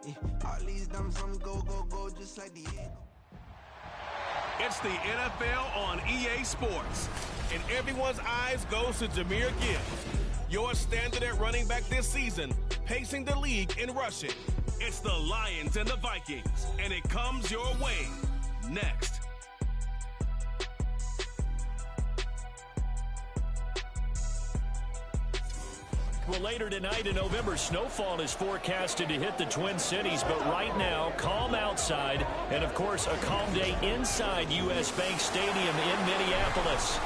All these dumb some go, go, go, just like the Eagle. It's the NFL on EA Sports, and everyone's eyes goes to Jahmyr Gibbs, your standard at running back this season, pacing the league in rushing. It's the Lions and the Vikings, and it comes your way next. Well, later tonight in November, snowfall is forecasted to hit the Twin Cities, but right now, calm outside, and of course, a calm day inside U.S. Bank Stadium in Minneapolis.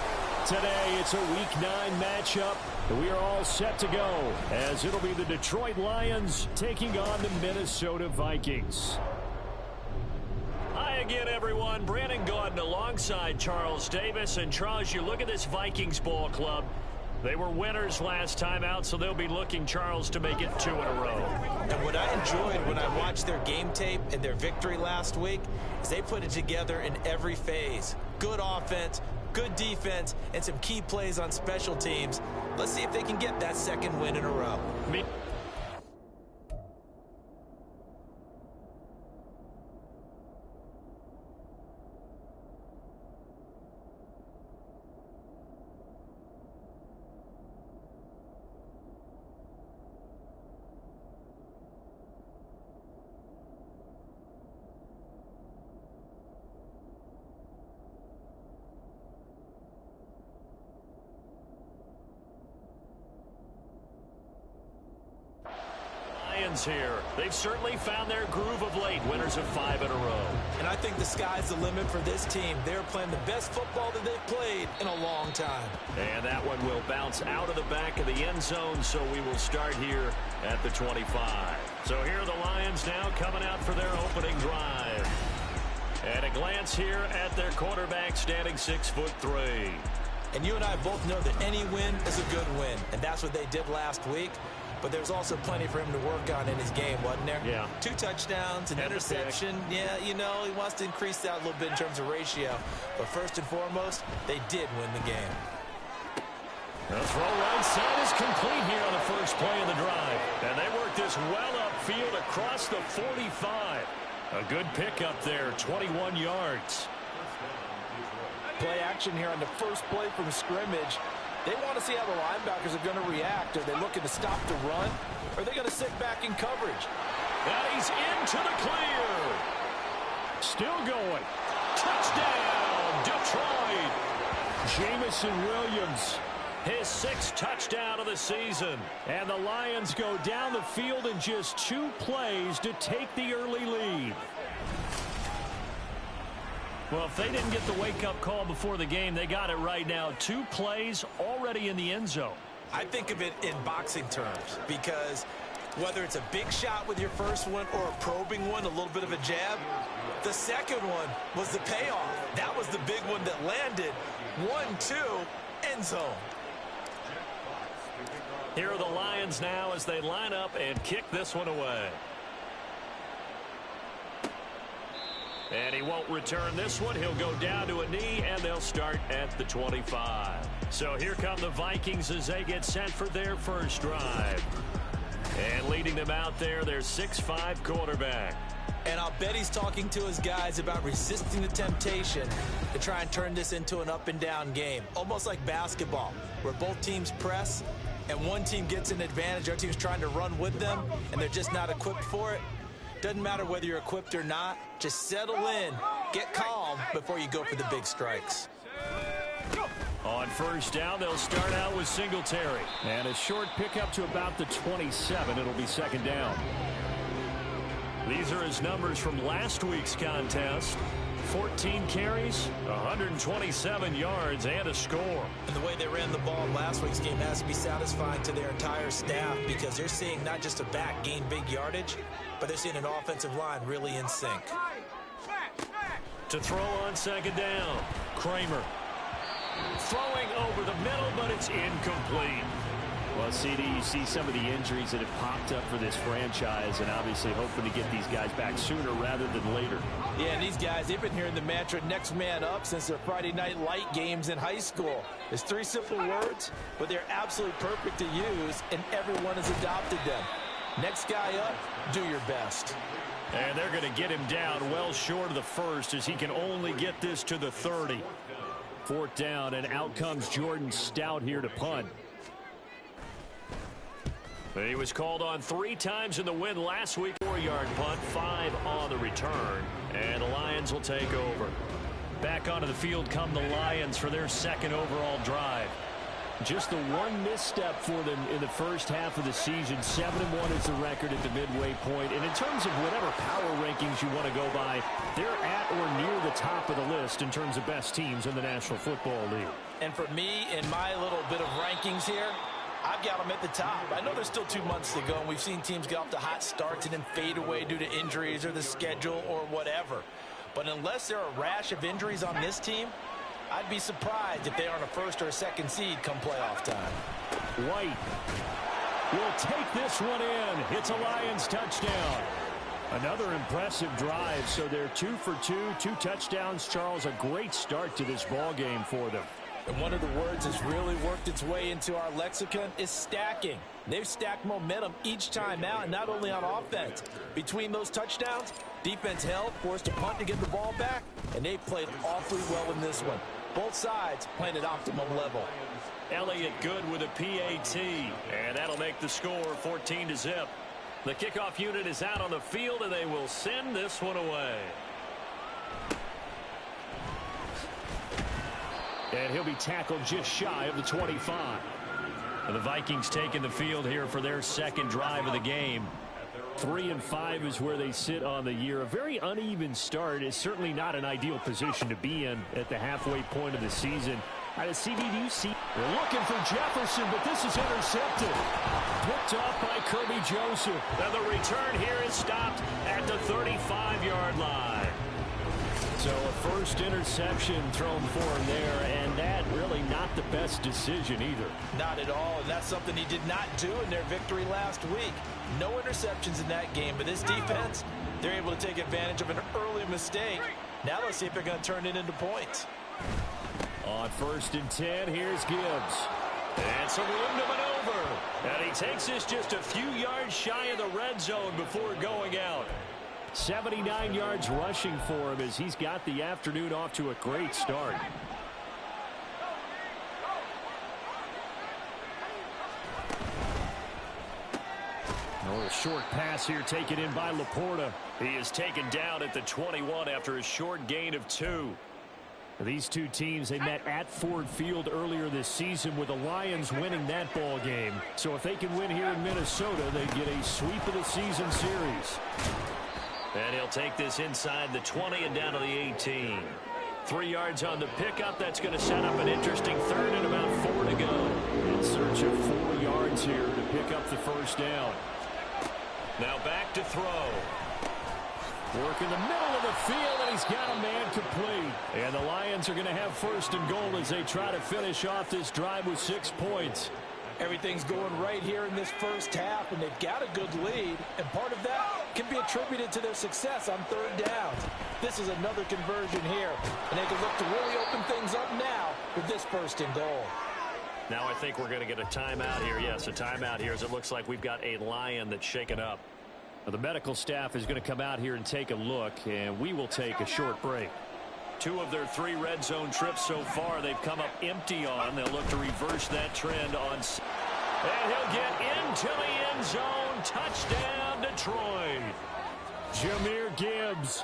Today, it's a Week 9 matchup. We are all set to go, as it'll be the Detroit Lions taking on the Minnesota Vikings. Hi again, everyone. Brandon Gaudin alongside Charles Davis. And Charles, you look at this Vikings ball club. They were winners last time out, so they'll be looking, Charles, to make it 2 in a row. And what I enjoyed when I watched their game tape and their victory last week is they put it together in every phase. Good offense, good defense, and some key plays on special teams. Let's see if they can get that second win in a row. Here. They've certainly found their groove of late, winners of 5 in a row. And I think the sky's the limit for this team. They're playing the best football that they've played in a long time. And that one will bounce out of the back of the end zone, so we will start here at the 25. So here are the Lions now coming out for their opening drive. And a glance here at their quarterback, standing 6'3". And you and I both know that any win is a good win, and that's what they did last week. But there's also plenty for him to work on in his game, wasn't there? Yeah. 2 touchdowns, an interception. Yeah, you know, he wants to increase that a little bit in terms of ratio. But first and foremost, they did win the game. The throw right side is complete here on the first play of the drive. And they work this well upfield across the 45. A good pickup there, 21 yards. Play action here on the first play from scrimmage. They want to see how the linebackers are going to react. Are they looking to stop the run? Or are they going to sit back in coverage? And he's into the clear. Still going. Touchdown, Detroit. Jamison Williams, his 6th touchdown of the season. And the Lions go down the field in just 2 plays to take the early lead. Well, if they didn't get the wake-up call before the game, they got it right now. 2 plays already in the end zone. I think of it in boxing terms because whether it's a big shot with your first one or a probing one, a little bit of a jab, the second one was the payoff. That was the big one that landed. 1-2, end zone. Here are the Lions now as they line up and kick this one away. And he won't return this one. He'll go down to a knee, and they'll start at the 25. So here come the Vikings as they get set for their first drive. And leading them out there, their 6'5" quarterback. And I'll bet he's talking to his guys about resisting the temptation to try and turn this into an up-and-down game. Almost like basketball, where both teams press, and one team gets an advantage. Our team's trying to run with them, and they're just not equipped for it. Doesn't matter whether you're equipped or not. Just settle in, get calm before you go for the big strikes. On first down, they'll start out with Singletary. And a short pickup to about the 27. It'll be second down. These are his numbers from last week's contest. 14 carries, 127 yards, and a score. And the way they ran the ball in last week's game has to be satisfying to their entire staff because they're seeing not just a back gain big yardage, but they're seeing an offensive line really in sync. To throw on second down, Kramer. Throwing over the middle, but it's incomplete. Well, CD, you see some of the injuries that have popped up for this franchise and obviously hoping to get these guys back sooner rather than later. Yeah, and these guys, they've been hearing the mantra next man up since their Friday night light games in high school. It's 3 simple words, but they're absolutely perfect to use, and everyone has adopted them. Next guy up, do your best. And they're going to get him down well short of the first as he can only get this to the 30. 4th down, and out comes Jordan Stout here to punt. He was called on 3 times in the win last week. 4-yard punt, 5 on the return. And the Lions will take over. Back onto the field come the Lions for their 2nd overall drive. Just the one misstep for them in the first half of the season. 7-1 is the record at the midway point. And in terms of whatever power rankings you want to go by, they're at or near the top of the list in terms of best teams in the National Football League. And for me, in my little bit of rankings here, I've got them at the top. I know there's still 2 months to go, and we've seen teams get off to hot starts and then fade away due to injuries or the schedule or whatever. But unless there are a rash of injuries on this team, I'd be surprised if they aren't a 1st or a 2nd seed come playoff time. White will take this one in. It's a Lions touchdown. Another impressive drive, so they're 2 for 2, 2 touchdowns. Charles, a great start to this ball game for them. And one of the words that's really worked its way into our lexicon is stacking. They've stacked momentum each time out, and not only on offense. Between those touchdowns, defense held, forced a punt to get the ball back, and they played awfully well in this one. Both sides playing at optimum level. Elliott good with a PAT, and that'll make the score 14-0. The kickoff unit is out on the field, and they will send this one away. And he'll be tackled just shy of the 25. And the Vikings taking the field here for their 2nd drive of the game. 3-5 is where they sit on the year. A very uneven start is certainly not an ideal position to be in at the halfway point of the season. CD, do you see? They're looking for Jefferson, but this is intercepted. Picked off by Kirby Joseph. And the return here is stopped at the 35-yard line. So a 1st interception thrown for him there, and that really not the best decision either. Not at all, and that's something he did not do in their victory last week. No interceptions in that game, but this defense, they're able to take advantage of an early mistake. Now let's see if they're going to turn it into points. On 1st and 10, here's Gibbs. And some room to maneuver. And he takes this just a few yards shy of the red zone before going out. 79 yards rushing for him as he's got the afternoon off to a great start. A short pass here taken in by Laporta. He is taken down at the 21 after a short gain of 2. These two teams, they met at Ford Field earlier this season with the Lions winning that ball game. So if they can win here in Minnesota, they get a sweep of the season series. And he'll take this inside the 20 and down to the 18. 3 yards on the pickup. That's going to set up an interesting 3rd and about 4 to go. In search of 4 yards here to pick up the 1st down. Now back to throw. Work in the middle of the field, and he's got a man complete. And the Lions are going to have 1st and goal as they try to finish off this drive with 6 points. Everything's going right here in this first half, and they've got a good lead. And part of that can be attributed to their success on 3rd downs. This is another conversion here, and they can look to really open things up now with this 1st and goal. Now I think we're going to get a timeout here. Yes, a timeout here as it looks like we've got a Lion that's shaken up. Now, the medical staff is going to come out here and take a look, and we will take a short break. 2 of their 3 red zone trips so far they've come up empty on. They'll look to reverse that trend on. And he'll get into the end zone. Touchdown, Detroit. Jahmyr Gibbs,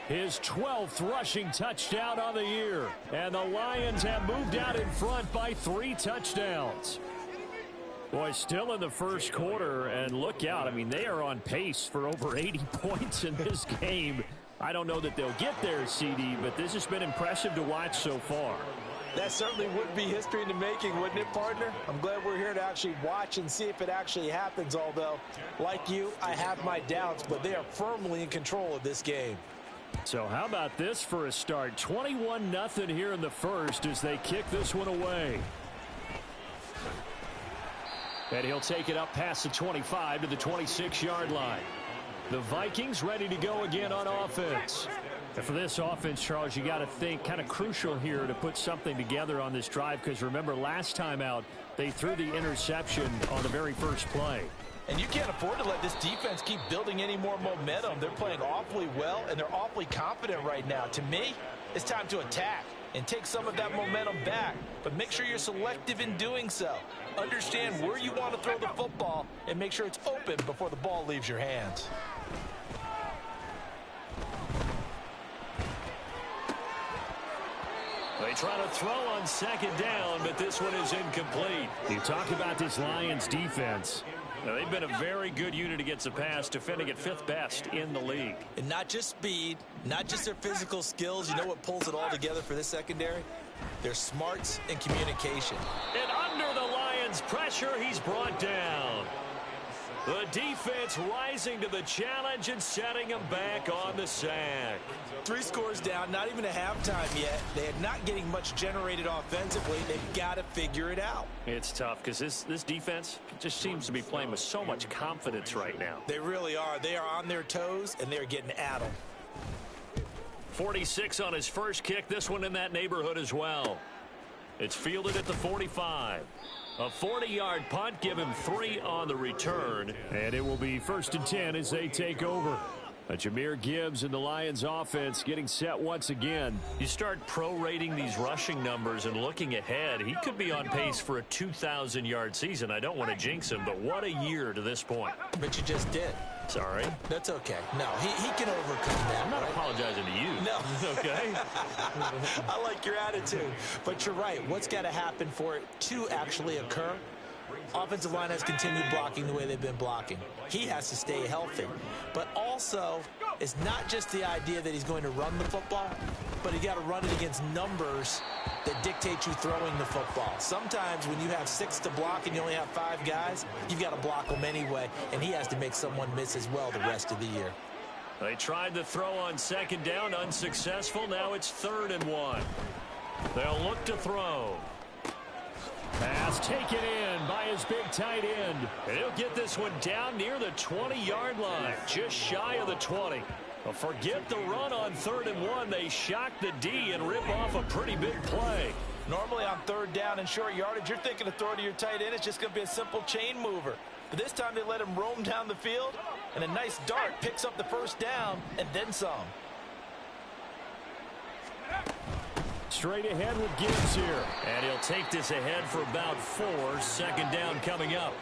his 12th rushing touchdown on the year. And the Lions have moved out in front by 3 touchdowns. Boy, still in the first quarter, and look out. I mean, they are on pace for over 80 points in this game. I don't know that they'll get there, CD, but this has been impressive to watch so far. That certainly would be history in the making, wouldn't it, partner? I'm glad we're here to actually watch and see if it actually happens, although, like you, I have my doubts, but they are firmly in control of this game. So how about this for a start? 21-0 here in the first as they kick this one away. And he'll take it up past the 25 to the 26-yard line. The Vikings ready to go again on offense. And for this offense, Charles, you got to think kind of crucial here to put something together on this drive because remember last time out, they threw the interception on the very first play. And you can't afford to let this defense keep building any more momentum. They're playing awfully well, and they're awfully confident right now. To me, it's time to attack and take some of that momentum back. But make sure you're selective in doing so. Understand where you want to throw the football and make sure it's open before the ball leaves your hands. They try to throw on second down, but this one is incomplete. You talk about this Lions defense. Now, they've been a very good unit against the pass, defending at 5th best in the league. And not just speed, not just their physical skills. You know what pulls it all together for this secondary? Their smarts and communication. And under the Lions' pressure, he's brought down. The defense rising to the challenge and setting him back on the sack. 3 scores down, not even a halftime yet. They are not getting much generated offensively. They've got to figure it out. It's tough because this defense just seems to be playing with so much confidence right now. They really are. They are on their toes, and they're getting at them. 46 on his first kick. This one in that neighborhood as well. It's fielded at the 45. A 40-yard punt, give him 3 on the return. And it will be 1st and 10 as they take over. Jahmyr Gibbs and the Lions offense getting set once again. You start prorating these rushing numbers and looking ahead, he could be on pace for a 2,000-yard season. I don't want to jinx him, but what a year to this point. But you just did. Sorry. That's okay. No, he can overcome that. I'm not apologizing to you. No. Okay? I like your attitude. But you're right. What's got to happen for it to actually occur? Offensive line has continued blocking the way they've been blocking. He has to stay healthy. But also, it's not just the idea that he's going to run the football, but he got to run it against numbers that dictate you throwing the football. Sometimes when you have 6 to block and you only have 5 guys, you've got to block them anyway, and he has to make someone miss as well the rest of the year. They tried to throw on second down, unsuccessful. Now it's 3rd and 1. They'll look to throw. Pass taken in by his big tight end. And he'll get this one down near the 20-yard line, just shy of the 20. Well, forget the run on 3rd and 1. They shock the D and rip off a pretty big play. Normally on 3rd down and short yardage, you're thinking to throw to your tight end. It's just going to be a simple chain mover. But this time they let him roam down the field, and a nice dart picks up the 1st down and then some. Straight ahead with Gibbs here. And he'll take this ahead for about 4. 2nd down coming up.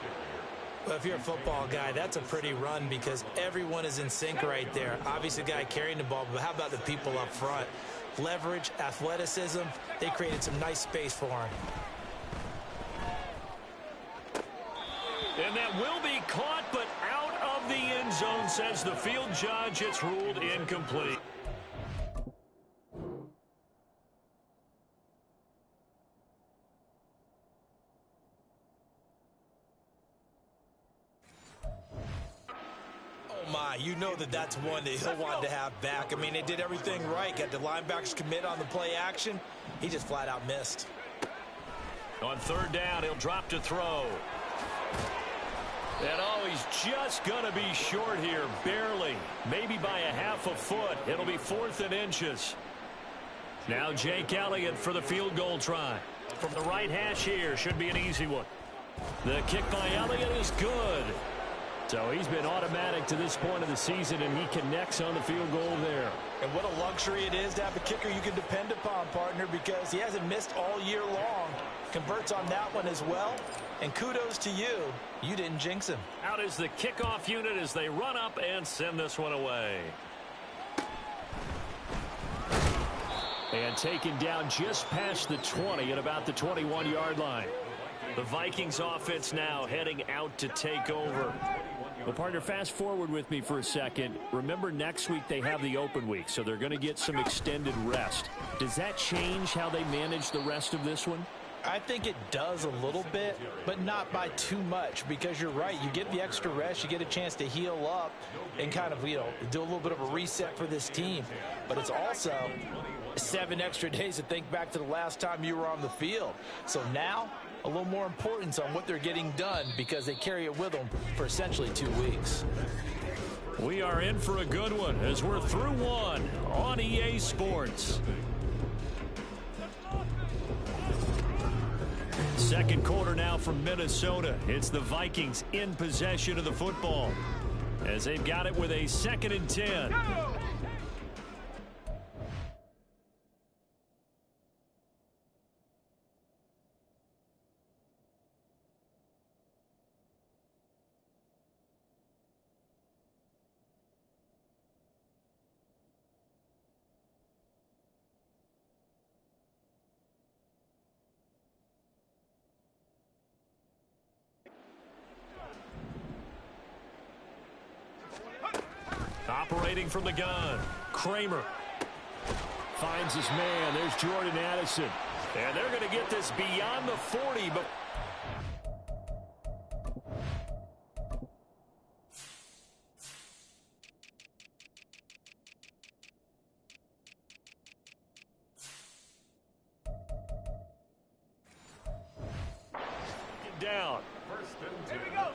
Well, if you're a football guy, that's a pretty run because everyone is in sync right there. Obviously, the guy carrying the ball, but how about the people up front? Leverage, athleticism, they created some nice space for him. And that will be caught, but out of the end zone, says the field judge. It's ruled incomplete. You know that's one that he'll want to have back. I mean, they did everything right. Got the linebackers commit on the play action. He just flat out missed. On 3rd down, he'll drop to throw. And he's just going to be short here, barely. Maybe by a half a foot. It'll be 4th and inches. Now Jake Elliott for the field goal try. From the right hash here, should be an easy one. The kick by Elliott is good. So he's been automatic to this point of the season, and he connects on the field goal there. And what a luxury it is to have a kicker you can depend upon, partner, because he hasn't missed all year long. Converts on that one as well. And kudos to you. You didn't jinx him. Out is the kickoff unit as they run up and send this one away. And taken down just past the 20 at about the 21-yard line. The Vikings offense now heading out to take over. Well, partner, fast forward with me for a second. Remember, next week they have the open week, so they're going to get some extended rest. Does that change how they manage the rest of this one? I think it does a little bit, but not by too much, because you're right. You get the extra rest, you get a chance to heal up and kind of, do a little bit of a reset for this team. But it's also 7 extra days to think back to the last time you were on the field. So now, a little more importance on what they're getting done because they carry it with them for essentially 2 weeks. We are in for a good one as we're through one on EA Sports. Second quarter now from Minnesota. It's the Vikings in possession of the football as they've got it with a 2nd and 10. Operating from the gun, Kramer finds his man. There's Jordan Addison. And they're going to get this beyond the 40. But down. Here we go.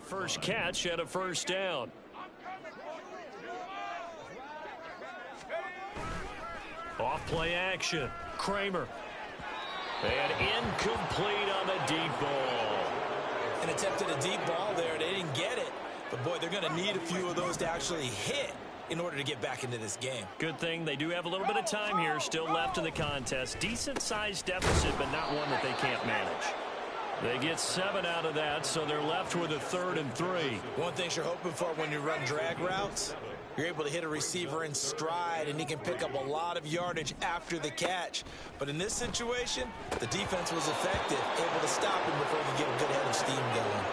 First catch at a first down. Off play action. Kramer. And incomplete on the deep ball. An attempt at a deep ball there. They didn't get it. But, boy, they're going to need a few of those to actually hit in order to get back into this game. Good thing they do have a little bit of time here still left in the contest. Decent-sized deficit, but not one that they can't manage. They get 7 out of that, so they're left with a 3rd and 3. One thing you're hoping for when you run drag routes, you're able to hit a receiver in stride, and he can pick up a lot of yardage after the catch. But in this situation, the defense was effective, able to stop him before he could get a good head of steam going.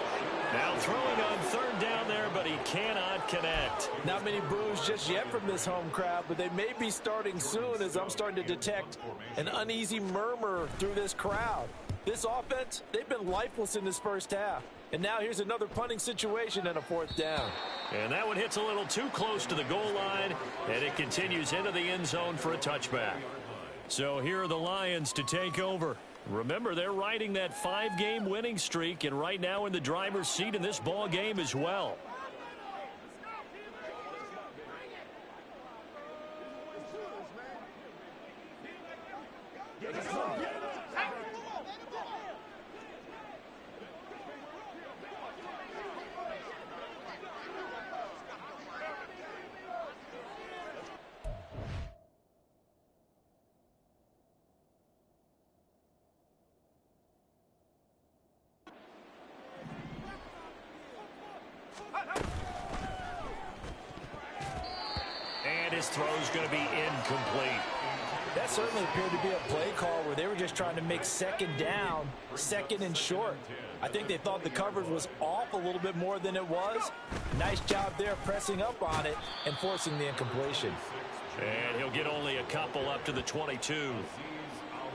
Now throwing on 3rd down there, but he cannot connect. Not many boos just yet from this home crowd, but they may be starting soon as I'm starting to detect an uneasy murmur through this crowd. This offense, they've been lifeless in this first half. And now here's another punting situation and a 4th down. And that one hits a little too close to the goal line, and it continues into the end zone for a touchback. So here are the Lions to take over. Remember, they're riding that 5-game winning streak, and right now in the driver's seat in this ball game as well. And his throw's going to be incomplete. That certainly appeared to be a play call where they were just trying to make 2nd down, 2nd and short. I think they thought the coverage was off a little bit more than it was. Nice job there pressing up on it and forcing the incompletion. And he'll get only a couple up to the 22.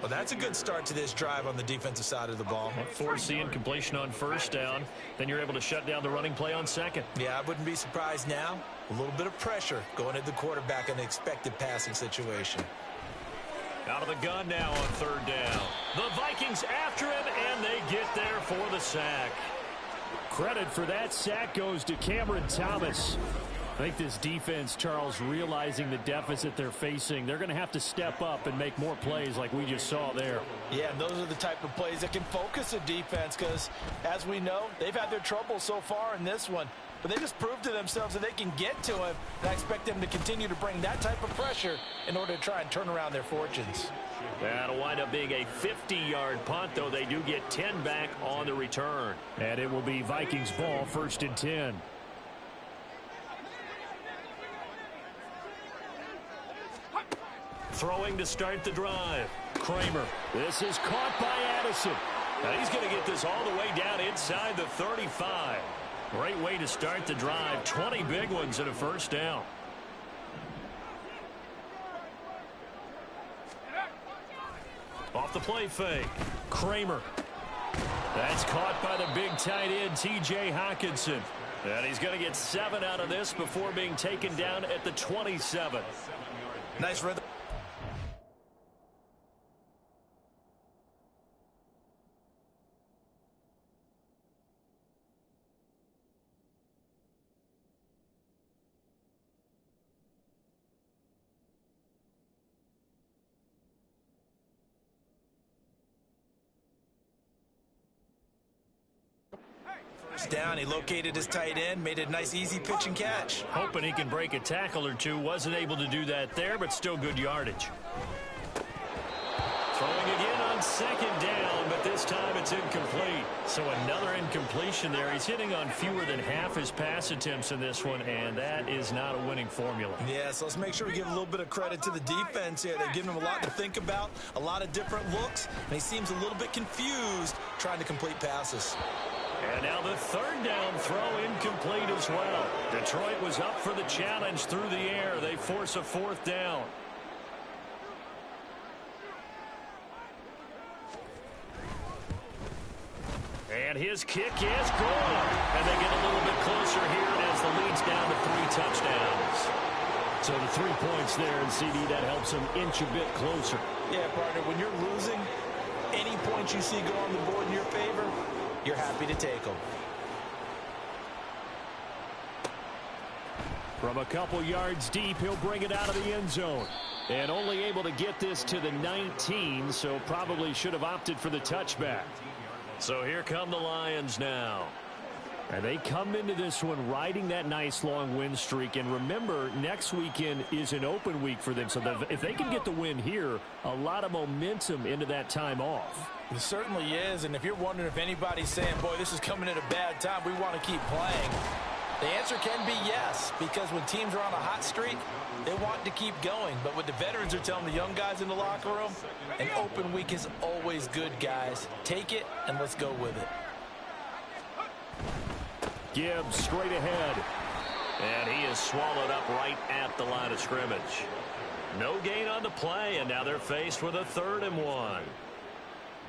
Well, that's a good start to this drive on the defensive side of the ball. Force the incompletion on 1st down. Then you're able to shut down the running play on 2nd. Yeah, I wouldn't be surprised now. A little bit of pressure going at the quarterback in an expected passing situation. Out of the gun now on 3rd down. The Vikings after him, and they get there for the sack. Credit for that sack goes to Cameron Thomas. I think this defense, Charles, realizing the deficit they're facing, they're going to have to step up and make more plays like we just saw there. Yeah, and those are the type of plays that can focus a defense because, as we know, they've had their trouble so far in this one. But they just proved to themselves that they can get to him, and I expect them to continue to bring that type of pressure in order to try and turn around their fortunes. That'll wind up being a 50-yard punt, though they do get 10 back on the return. And it will be Vikings ball, 1st and 10. Throwing to start the drive. Kramer. This is caught by Addison. Now he's going to get this all the way down inside the 35. Great way to start the drive. 20 big ones and a 1st down. Off the play fake. Kramer. That's caught by the big tight end, T.J. Hockenson. And he's going to get 7 out of this before being taken down at the 27. Nice rhythm. First down, he located his tight end, made a nice easy pitch and catch. Hoping he can break a tackle or two. Wasn't able to do that there, but still good yardage. Throwing again on second down, but this time it's incomplete. So another incompletion there. He's hitting on fewer than half his pass attempts in this one, and that is not a winning formula. Yeah, so let's make sure we give a little bit of credit to the defense here. They've given him a lot to think about, a lot of different looks, and he seems a little bit confused trying to complete passes. And now the third down throw incomplete as well. Detroit was up for the challenge through the air. They force a fourth down. And his kick is good. And they get a little bit closer here as the lead's down to 3 touchdowns. So the 3 points there, and CD, that helps them inch a bit closer. Yeah, partner, when you're losing, any points you see go on the board in your favor, you're happy to take them. From a couple yards deep, he'll bring it out of the end zone. And only able to get this to the 19, so probably should have opted for the touchback. So here come the Lions now. And they come into this one riding that nice long win streak. And remember, next weekend is an open week for them. So if they can get the win here, a lot of momentum into that time off. It certainly is. And if you're wondering if anybody's saying, boy, this is coming at a bad time, we want to keep playing, the answer can be yes. Because when teams are on a hot streak, they want to keep going. But what the veterans are telling the young guys in the locker room, an open week is always good, guys. Take it, and let's go with it. Gibbs straight ahead. And he is swallowed up right at the line of scrimmage. No gain on the play, and now they're faced with a 3rd and 1.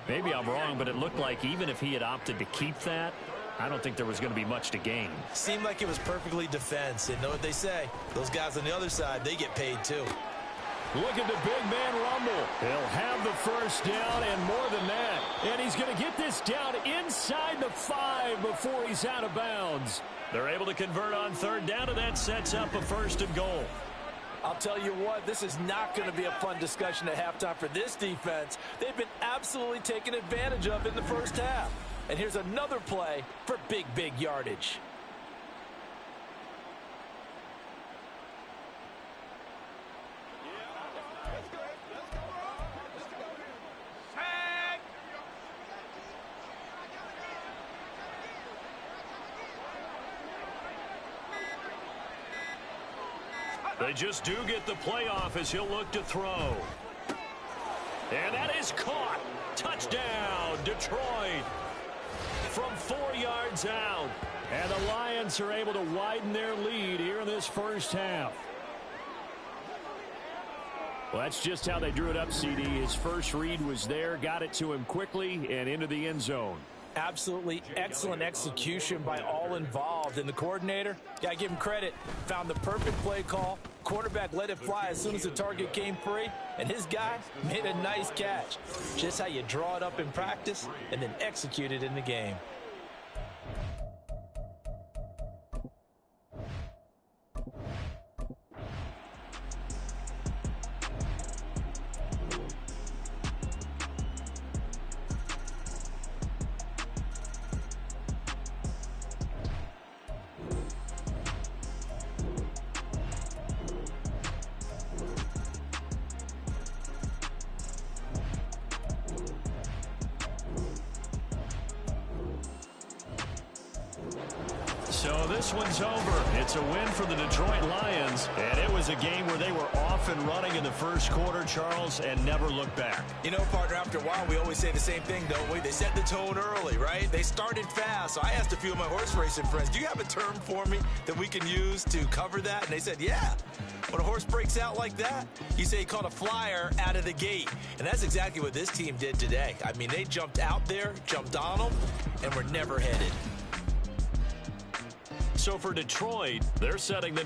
Maybe I'm wrong, but it looked like even if he had opted to keep that, I don't think there was going to be much to gain. Seemed like it was perfectly defense. And know what they say? Those guys on the other side, they get paid too. Look at the big man rumble. He'll have the first down and more than that. And he's going to get this down inside the 5 before he's out of bounds. They're able to convert on 3rd down, and that sets up a 1st and goal. I'll tell you what, this is not going to be a fun discussion at halftime for this defense. They've been absolutely taken advantage of in the first half. And here's another play for big yardage. They just do get the play off as he'll look to throw. And that is caught. Touchdown, Detroit. From 4 yards out. And the Lions are able to widen their lead here in this first half. Well, that's just how they drew it up, CD. His first read was there, got it to him quickly, and into the end zone. Absolutely excellent execution by all involved. And the coordinator, gotta give him credit, found the perfect play call. Quarterback let it fly as soon as the target came free, and his guy made a nice catch. Just how you draw it up in practice and then execute it in the game. So this one's over. It's a win for the Detroit Lions, and it was a game where they were off and running in the first quarter, Charles, and never looked back. You know, partner, after a while, we always say the same thing, don't we? They set the tone early, right? They started fast. So I asked a few of my horse racing friends, do you have a term for me that we can use to cover that? And they said, yeah. When a horse breaks out like that, you say he caught a flyer out of the gate. And that's exactly what this team did today. I mean, they jumped out there, jumped on them, and were never headed. So for Detroit, they're setting the